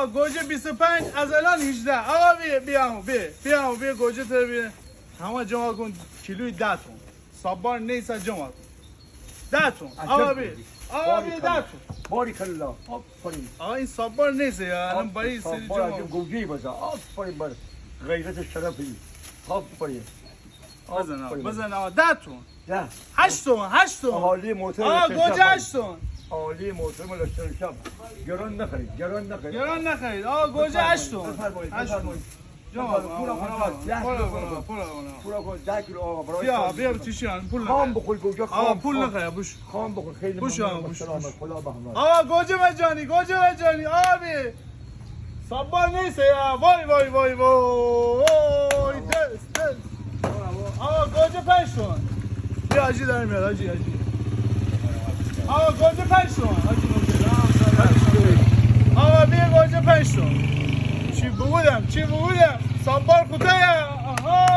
گوجه 25 از الان 18. آقا بیا گوجه تو بیا. همه جمع کن کیلوی 10 تون. صبار نیست جمع کن. 10 تون. آقا بیا 10 تون. بارک الله. آفرین. آقا این صبار نیست یا الان برای سری صبار جمع. گوجه بزن. آفرین بر غیرت شرفی. آفرین. بزن آقا 10 تون. 8 تون. حالی موتور. آقا گوجه 8 تون. عالی محترم لشکر شب گران نخرید گران نخرید آقا گوجه 8 تون. بفرمایید 8 تون. پورا کن 10 کیلو آقا برای بیا چیشان پول خام بخور گوجه آقا پول نخواه بوش خام بخور خیلی ممنون خدا بهمن آقا گوجه مجانی آبی صبار نیست یا وای دست آقا گوجه 5 تومن بیا حاجی داره میاد حاجی آقا گوجه 5 تومن آقا بیا گوجه 5 تومن چی بودم صبار کجایا آها